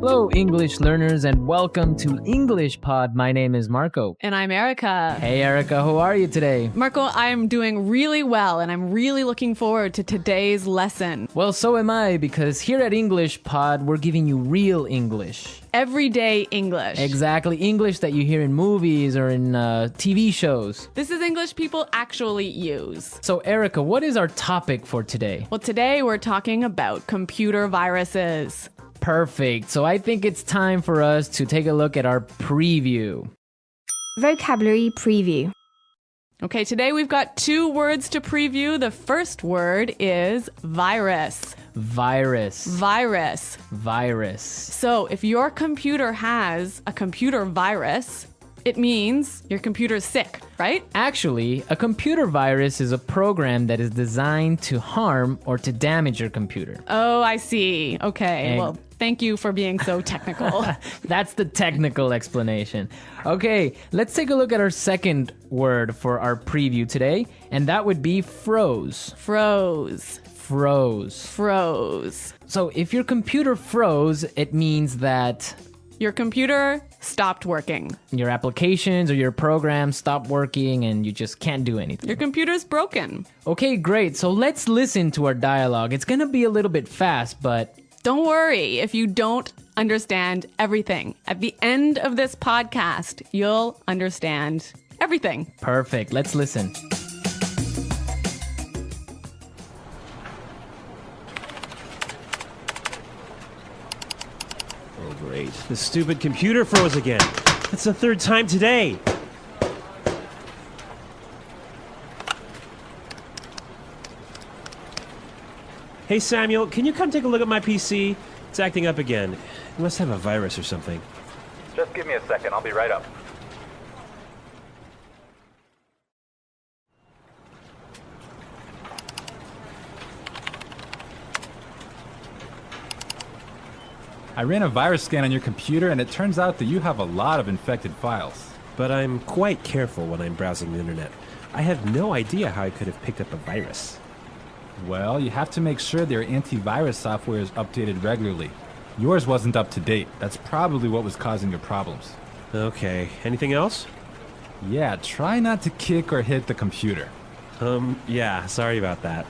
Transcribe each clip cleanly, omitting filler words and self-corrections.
Hello, English learners, and welcome to English Pod. My name is Marco. And I'm Erica. Hey, Erica, how are you today? Marco, I'm doing really well, and I'm really looking forward to today's lesson. Well, so am I, because here at English Pod, we're giving you real English. Everyday English. Exactly, English that you hear in movies or in TV shows. This is English people actually use. So, Erica, what is our topic for today? Well, today we're talking about computer viruses. Perfect. So I think it's time for us to take a look at our preview. Vocabulary preview. Okay, today we've got two words to preview. The first word is virus. Virus. Virus. Virus. So if your computer has a computer virus, it means your computer's sick, right? Actually, a computer virus is a program that is designed to harm or to damage your computer. Oh, I see. Okay, well, thank you for being so technical. That's the technical explanation. Okay, let's take a look at our second word for our preview today, and that would be froze. Froze. Froze. Froze. So if your computer froze, it means that your computer stopped working. your applications or your programs stop working and you just can't do anything. Your computer's broken. Okay, great. So let's listen to our dialogue. It's going to be a little bit fast, but Don't worry if you don't understand everything. At the end of this podcast, you'll understand everything. perfect. Let's listen. Oh, great. The stupid computer froze again. That's the third time today. Hey, Samuel, can you come take a look at my PC? It's acting up again. It must have a virus or something. Just give me a second. I'll be right up. I ran a virus scan on your computer and it turns out that you have a lot of infected files. But I'm quite careful when I'm browsing the internet. I have no idea how I could have picked up a virus. Well, you have to make sure their antivirus software is updated regularly. Yours wasn't up to date. That's probably what was causing your problems. Okay, anything else? Yeah, try not to kick or hit the computer. Yeah, sorry about that.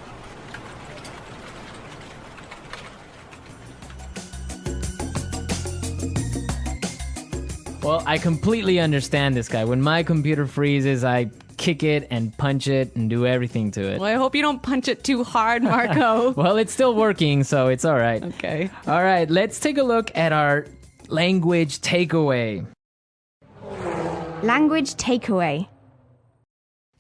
Well, I completely understand this guy. When my computer freezes, I kick it and punch it and do everything to it. Well, I hope you don't punch it too hard, Marco. Well, it's still working, so it's all right. Okay. All right, let's take a look at our language takeaway. Language takeaway.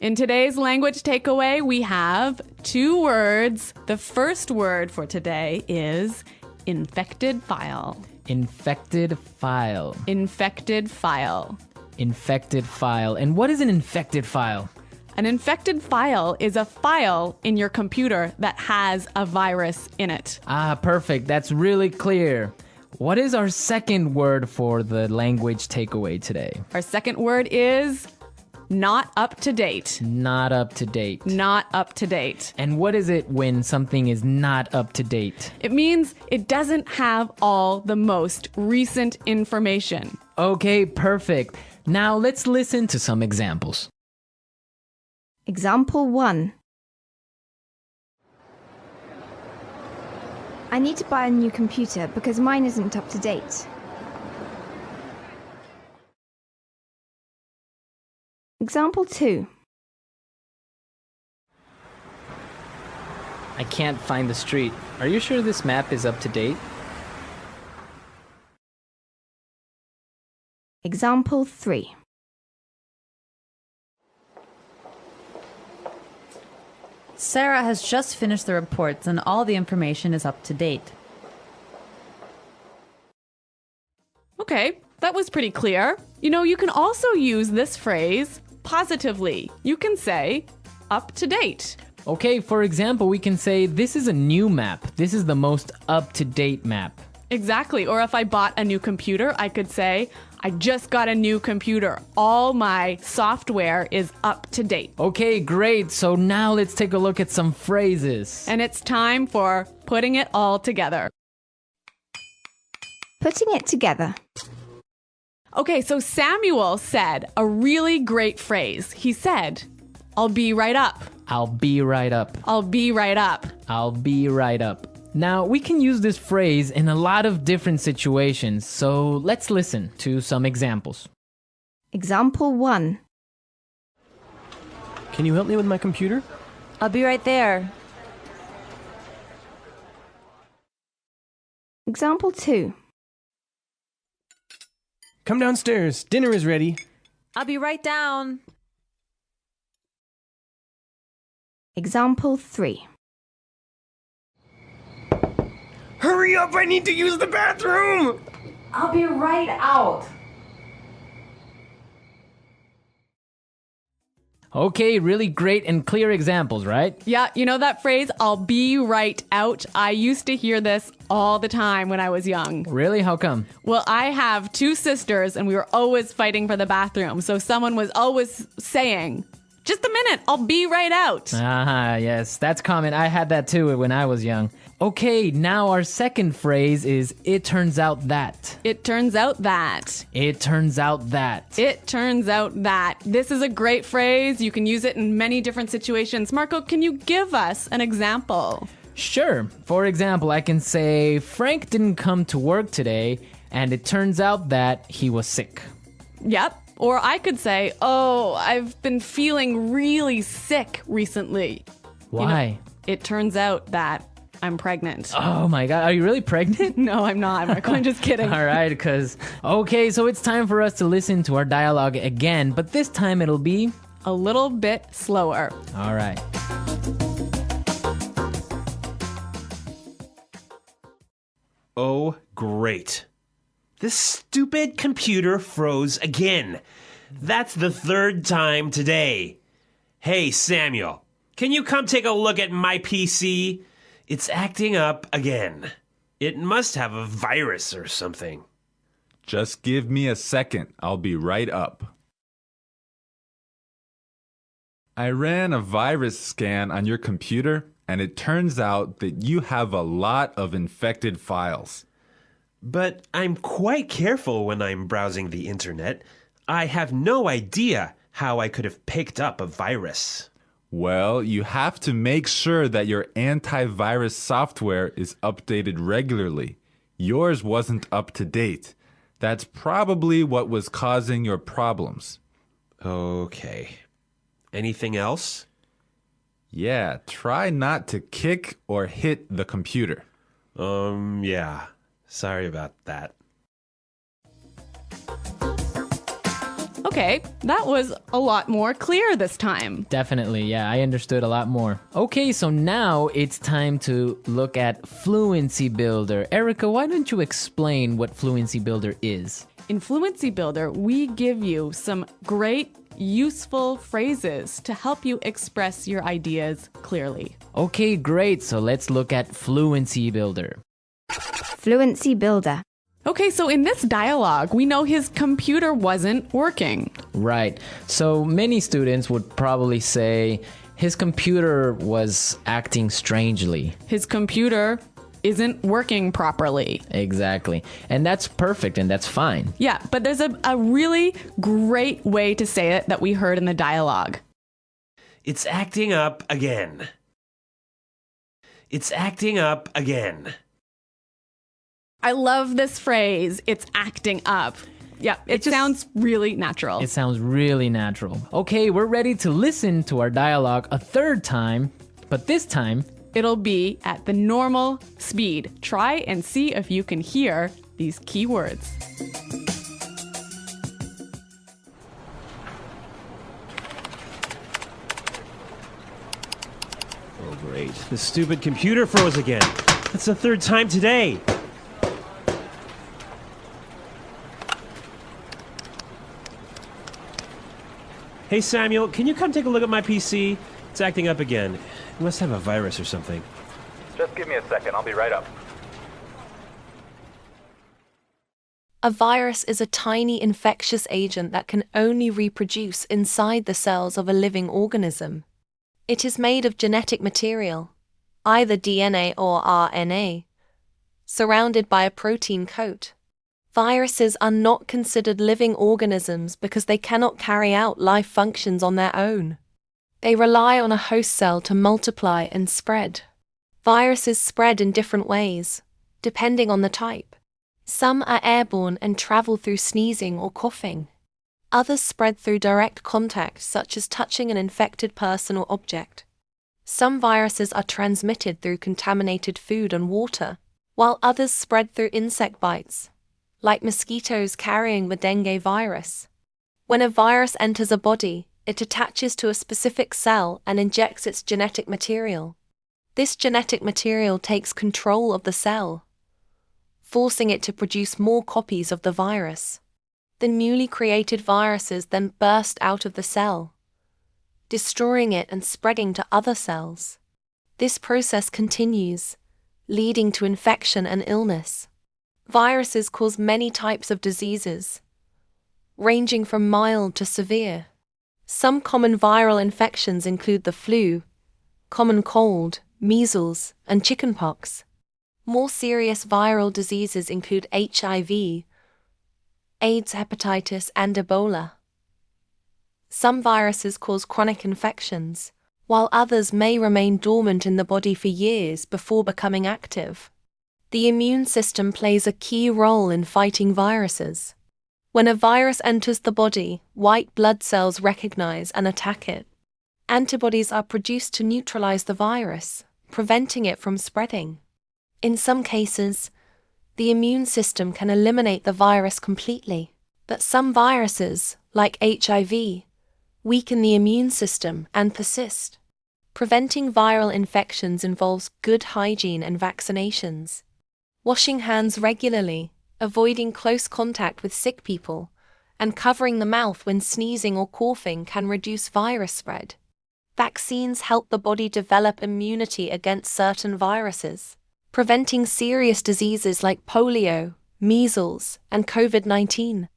In today's language takeaway, we have two words. The first word for today is infected file. Infected file. Infected file. Infected file. And what is an infected file? An infected file is a file in your computer that has a virus in it. Ah, perfect. That's really clear. What is our second word for the language takeaway today? Our second word is not up to date. Not up to date. Not up to date. And what is it when something is not up to date? It means it doesn't have all the most recent information. Okay, perfect. Now let's listen to some examples. Example 1. I need to buy a new computer because mine isn't up to date. Example 2. I can't find the street. Are you sure this map is up to date? Example 3. Sarah has just finished the reports and all the information is up to date. Okay, that was pretty clear. You know, you can also use this phrase positively. You can say up to date. Okay, for example, we can say this is a new map. This is the most up-to-date map. Exactly. Or if I bought a new computer, I could say, I just got a new computer. All my software is up to date. Okay, great. So now let's take a look at some phrases. And it's time for putting it all together. Putting it together. Okay, so Samuel said a really great phrase. He said, I'll be right up. I'll be right up. I'll be right up. I'll be right up. Now, we can use this phrase in a lot of different situations, so let's listen to some examples. Example 1. Can you help me with my computer? I'll be right there. Example 2. Come downstairs. Dinner is ready. I'll be right down. Example 3. Hurry up, I need to use the bathroom! I'll be right out. Okay, really great and clear examples, right? Yeah, you know that phrase, I'll be right out? I used to hear this all the time when I was young. Really? How come? Well, I have 2 sisters and we were always fighting for the bathroom. So someone was always saying, just a minute, I'll be right out. Ah, yes, that's common. I had that too when I was young. Okay, now our second phrase is, it turns out that. It turns out that. It turns out that. It turns out that. This is a great phrase. You can use it in many different situations. Marco, can you give us an example? Sure. For example, I can say, Frank didn't come to work today, and it turns out that he was sick. Yep. Or I could say, oh, I've been feeling really sick recently. Why? It turns out that I'm pregnant. Oh my God, are you really pregnant? No, I'm not, Marco. I'm just kidding. All right, because... Okay, so it's time for us to listen to our dialogue again, but this time it'll be... A little bit slower. All right. Oh, great. This stupid computer froze again. That's the 3rd time today. Hey, Samuel, can you come take a look at my PC? It's acting up again. It must have a virus or something. Just give me a second. I'll be right up. I ran a virus scan on your computer, and it turns out that you have a lot of infected files. But I'm quite careful when I'm browsing the internet. I have no idea how I could have picked up a virus. Well, you have to make sure that your antivirus software is updated regularly. Yours wasn't up to date. That's probably what was causing your problems. Okay. Anything else? Yeah, try not to kick or hit the computer. Yeah. Sorry about that. Okay, that was a lot more clear this time. Definitely, yeah, I understood a lot more. Okay, so now it's time to look at Fluency Builder. Erica, why don't you explain what Fluency Builder is? In Fluency Builder, we give you some great, useful phrases to help you express your ideas clearly. Okay, great, so let's look at Fluency Builder. Fluency Builder. Okay, so in this dialogue, we know his computer wasn't working. Right, so many students would probably say his computer was acting strangely. His computer isn't working properly. Exactly, and that's perfect and that's fine. Yeah, but there's a really great way to say it that we heard in the dialogue. It's acting up again. It's acting up again. I love this phrase, it's acting up. Yeah, it sounds really natural. It sounds really natural. Okay, we're ready to listen to our dialogue a 3rd time, but this time, it'll be at the normal speed. Try and see if you can hear these key words. Oh, great. The stupid computer froze again. That's the 3rd time today. Hey, Samuel, can you come take a look at my PC? It's acting up again. It must have a virus or something. Just give me a second. I'll be right up. A virus is a tiny infectious agent that can only reproduce inside the cells of a living organism. It is made of genetic material, either DNA or RNA, surrounded by a protein coat. Viruses are not considered living organisms because they cannot carry out life functions on their own. They rely on a host cell to multiply and spread. Viruses spread in different ways, depending on the type. Some are airborne and travel through sneezing or coughing. Others spread through direct contact, such as touching an infected person or object. Some viruses are transmitted through contaminated food and water, while others spread through insect bites, like mosquitoes carrying the dengue virus. When a virus enters a body, it attaches to a specific cell and injects its genetic material. This genetic material takes control of the cell, forcing it to produce more copies of the virus. The newly created viruses then burst out of the cell, destroying it and spreading to other cells. This process continues, leading to infection and illness. Viruses cause many types of diseases, ranging from mild to severe. Some common viral infections include the flu, common cold, measles, and chickenpox. More serious viral diseases include HIV, AIDS, hepatitis, and Ebola. Some viruses cause chronic infections, while others may remain dormant in the body for years before becoming active. The immune system plays a key role in fighting viruses. When a virus enters the body, white blood cells recognize and attack it. Antibodies are produced to neutralize the virus, preventing it from spreading. In some cases, the immune system can eliminate the virus completely, but some viruses, like HIV, weaken the immune system and persist. Preventing viral infections involves good hygiene and vaccinations. Washing hands regularly, avoiding close contact with sick people, and covering the mouth when sneezing or coughing can reduce virus spread. Vaccines help the body develop immunity against certain viruses, preventing serious diseases like polio, measles, and COVID-19.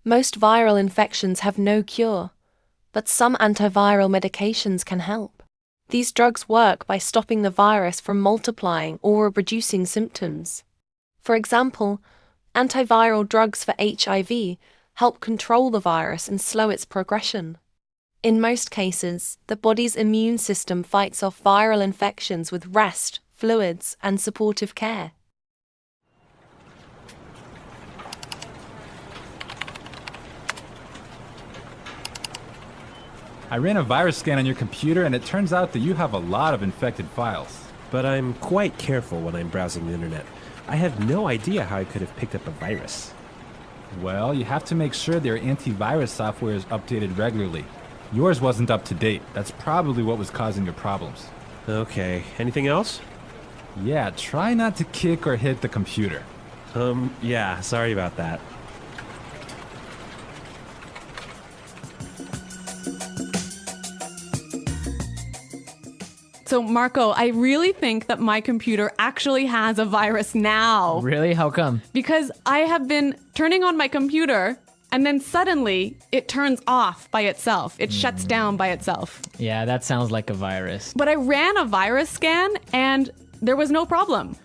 Most viral infections have no cure, but some antiviral medications can help. These drugs work by stopping the virus from multiplying or reducing symptoms. For example, antiviral drugs for HIV help control the virus and slow its progression. In most cases, the body's immune system fights off viral infections with rest, fluids, and supportive care. I ran a virus scan on your computer and it turns out that you have a lot of infected files. But I'm quite careful when I'm browsing the internet. I have no idea how I could have picked up a virus. Well, you have to make sure their antivirus software is updated regularly. Yours wasn't up to date. That's probably what was causing your problems. Okay, anything else? Yeah, try not to kick or hit the computer. Yeah, sorry about that. So, Marco, I really think that my computer actually has a virus now. Really? How come? Because I have been turning on my computer and then suddenly it turns off by itself. It shuts down by itself. Yeah, that sounds like a virus. But I ran a virus scan and there was no problem.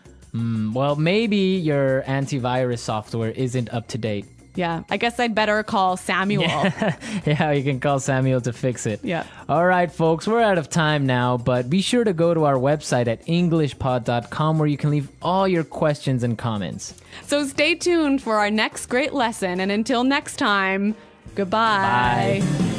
Well, maybe your antivirus software isn't up to date. Yeah, I guess I'd better call Samuel. Yeah, you can call Samuel to fix it. Yeah. All right, folks, we're out of time now, but be sure to go to our website at englishpod.com where you can leave all your questions and comments. So stay tuned for our next great lesson, and until next time, goodbye. Bye.